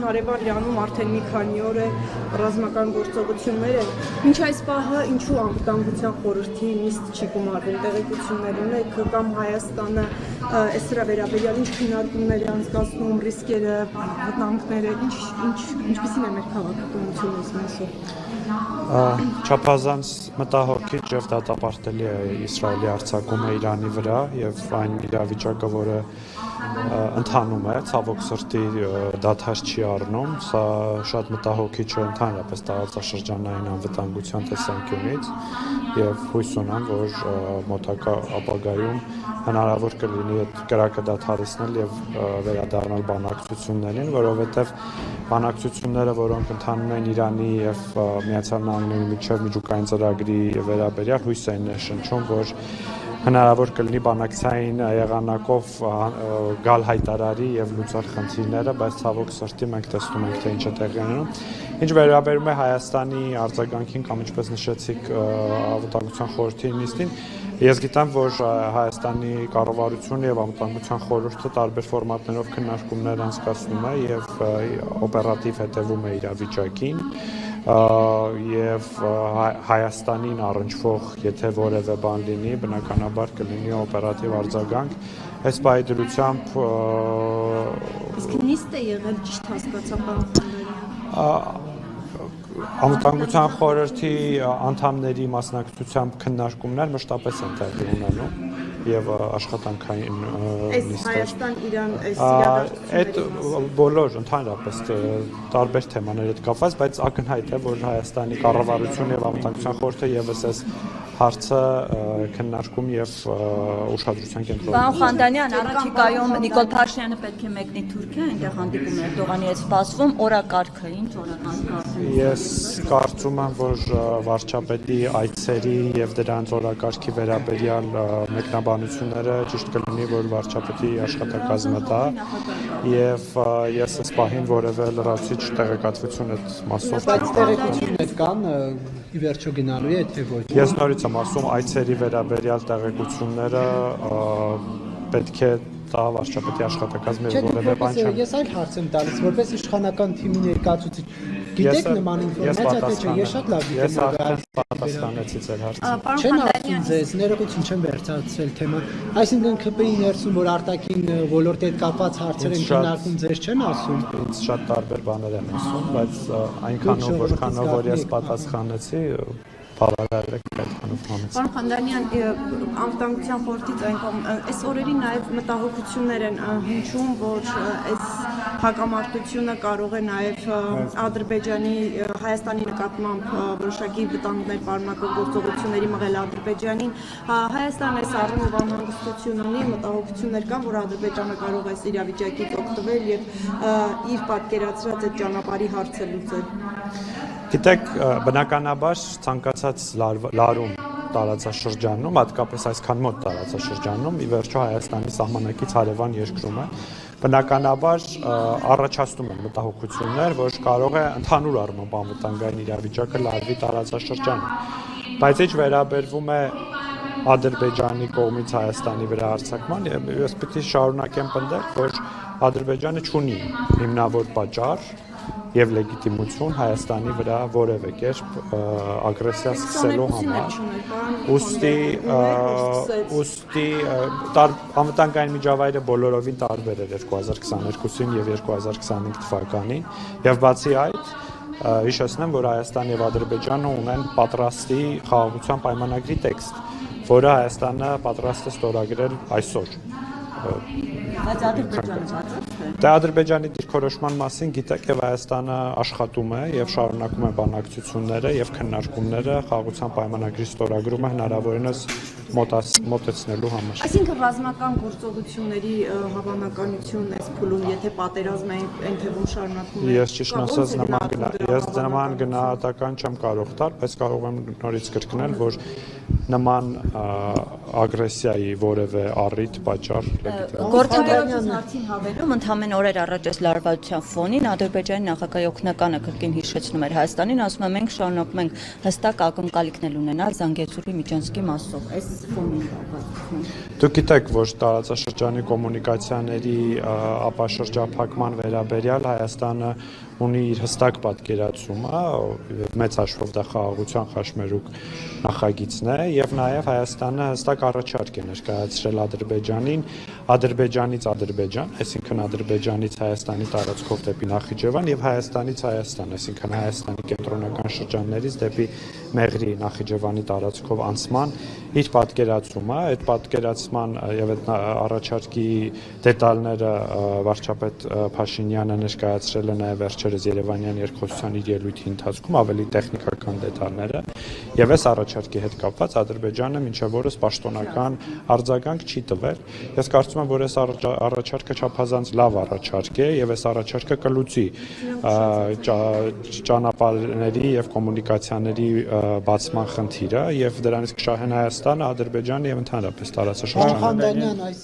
հարևան Իրանում արդեն մի քանի օր է ռազմական գործողություններ են։ Մինչ այս պահը ինչու անվտանգության խորհրդի նիստ չի գումարվում, տեղեկություններ ունեք կամ Հայաստանը այս դրա վերաբերյալ ինչ քննարկումներ է անցկացնում, ռիսկերը, վտանգները, ինչպիսին է մեր քաղաքականությունը այս մասով։ Չափազանց մտահոգիչ եւ դատապարտելի է Իսրայելի հարձակումը Իրանի վրա եւ այն իրավիճակը, որը ընթանում է, ցավոք սրտի դադար չի առնում, սա շատ մտահոգիչ է ընդհանրապես տարածաշրջանային անվտանգության տեսանկյունից եւ հույս ունեմ, որ մոտակա ապագայում հնարավոր կլինի այդ կրակը դադարեցնել եւ վերադառնալ բանակցություններին, որովհետեւ բանակցությունները, որոնք ընթանում են Իրանի եւ Միացյալ Նահանգների միջև միջուկային ծրագրի վերաբերյալ հույս են ներշնչում, որ հնարավոր կլինի բանակցային եղանակով գալ հայտարարի եւ լուծել խնդիրները, բայց ցավոք սրտի մենք տեսնում ենք, թե ինչ է տեղի ունենում։ Ինչ վերաբերում է Հայաստանի արձագանքին կամ ինչպես նշեցիք անվտանգության խորհրդի նիստին, ես գիտեմ, որ Հայաստանի կառավարությունը եւ անվտանգության խորհուրդը տարբեր ֆորմատներով քննարկումներ անցկացնում է եւ օպերատիվ հետևում է իրավիճակին եւ Հայաստանին առնչվող, եթե որևէ բան լինի, բնականաբար կլինի օպերատիվ արձագանք։ Այս պայդրությամբ իսկ նիստ է եղել ճիշտ հասկացա բան Անվտանգության խորհրդի անդամների մասնակցությամբ քննարկումներ մշտապես են տեղի ունենում եւ աշխատանքային նիստեր։ Հայաստան-Իրան այդ բոլոր ընդհանրապես տարբեր թեմաների հետ կապված, բայց ակնհայտ է, որ Հայաստանի կառավարությունը եւ անվտանգության խորհուրդը եւս այս հարցը քննարկում եւ ուշադրության կենտրոնում։ Պարոն Խանդանյան, առաջիկայում Նիկոլ Փաշինյանը պետք է մեկնի Թուրքիա, այնտեղ հանդիպումներ Էրդողանի հետ սպասվում, օրակարգը ինչ օրակարգ։ Ես կարծում եմ, որ վարչապետի այցերի եւ դրանց օրակարգի վերաբերյալ մեկնաբանությունները ճիշտ կլինի, որ վարչապետի աշխատակազմը տա եւ ես այս պահին որևէ լրացուցիչ տեղեկատվություն այդ մասով չունեմ։ Տեղեկություններ կան ի վերջո գնալու է թե ոչ։ Ես նորից եմ ասում, այցերի վերաբերյալ տեղեկությունները պետք է տա վարչապետի աշխատակազմը եւ որևէ բան չեմ։ Ես այլ հարց եմ տալիս, որպես իշխանական թիմի ներկայացուցիչ, գիտեք նման ինֆորմացիա թե չէ, ես շատ լավ գիտեմ, որ պատասխանեցի ձեր հարցին։ Չեն ասում ձեզ, ներողություն չեմ վերցրել թեման, այսինքն ԿՊ-ի ներսում, որ արտաքին ոլորտի հետ կապված հարցեր են քննարկում, ձեզ չեն ասում։ Ինձ շատ տարբեր բաներ են ասում, բայց այնքանով որքանով որ ես պատասխանեցի Պարալել Պարոն Խանդանյան, անվտանգության խորհրդից այս օրերին նաև մտահոգություններ են հնչում, որ այս հակամարտությունը կարող է նաև Ադրբեջանի Հայաստանի նկատմամբ որոշակի վտանգներ պարունակող գործողությունների մղել Ադրբեջանին։ Հայաստանը այս առումով անհանգստություն ունի, մտահոգություններ կան, որ Ադրբեջանը կարող է այս իրավիճակից օգտվել եւ իր պատկերացրած այդ ճանապարհի հարցը լուծել։ Գիտեք, բնականաբար ցանկացած լարում տարածաշրջանում, հատկապես այսքան մոտ տարածաշրջանում, ի վերջո Հայաստանի սահմանակից հարևան երկրում է, բնականաբար առաջացնում են մտահոգություններ, որ կարող է ընդհանուր առմամբ անվտանգային իրավիճակը լարվի տարածաշրջանում։ Բայց ինչ վերաբերվում է Ադրբեջանի կողմից Հայաստանի վրա հարձակման, ես պետք է շարունակեմ պնդել, որ Ադրբեջանը չունի հիմնավոր պատճառ եւ լեգիտիմություն Հայաստանի վրա որևէ կերպ ագրեսիա սկսելու համար։ Ոստի անվտանգային միջավայրը բոլորովին տարբեր էր 2022-ին եւ 2025 թվականին եւ բացի այդ հիշեցնեմ, որ Հայաստան եւ Ադրբեջանը ունեն պատրաստի խաղաղության պայմանագրի տեքստ, որը Հայաստանը պատրաստ է ստորագրել այսօր։ Բայց Ադրբեջանը պատրաստ է։ Դե Ադրբեջանի դիրքորոշման մասին գիտեք եւ Հայաստանը աշխատում է եւ շարունակում է բանակցությունները եւ քննարկումները խաղաղության պայմանագրի ստորագրումը հնարավորինս մոտեցնելու համար։ Այսինքն ռազմական գործողությունների հավանականությունն է փուլում, եթե պատերազմը այն թվում շարունակվում է։ Ես ճիշտ ասած նման գնահատական չեմ կարող տալ, բայց կարող եմ նորից կրկնել, որ նման ագրեսիայի որևէ առիթ պատճառ լեգիտիմ։ Գործընկերության հարցին հավելում ընդամենը օրեր առաջ այս լարվածության ֆոնին Ադրբեջանի նախագահի օգնականը կրկին հիշեցնում էր Հայաստանին, ասում է մենք շարունակում ենք հստակ ակնկալիքներ ունենալ Զանգեզուրի Միջանցքի մասով։ Այս ֆոնին կապված։ Դուք գիտեք, որ տարածաշրջանի կոմունիկացիաների ապաշրջափակման վերաբերյալ Հայաստանը ունի իր հստակ պատկերացումը, մեծ հաշվով դա խաղաղության խաչմերուկ նախագիծն է, եւ նաեւ Հայաստանը հստակ առաջարկ է ներկայացրել Ադրբեջանին, Ադրբեջանից Ադրբեջան, այսինքն Ադրբեջանից Հայաստանի տարածքով դեպի Նախիջևան եւ Հայաստանից Հայաստան, այսինքն Հայաստանի կենտրոնական շրջաններից դեպի Մեղրի Նախիջևանի տարածքով անցման իր պատկերացումը, այդ պատկերացման եւ այդ առաջարկի դետալները վարչապետ Փաշինյանը ներկայացրել է նաեւ վերջերս Երևանյան երկխոսության իր ելույթի ընթացքում ավելի տեխնիկական դետալները եւ այս առաջարկի հետ կապված Ադրբեջանը մինչեւ օրս պաշտոնական արձագանք չի տվել։ Ես կարծում եմ, որ այս առաջարկը չափազանց լավ առաջարկ է եւ այս առաջարկը կլուծի ճանապարհների եւ կոմունիկացիաների բացման խնդիրը եւ դրանից կշահեն Հայաստանը, Ադրբեջանը եւ ընդհանրապես տարածաշրջանը։ Խանդանյան այս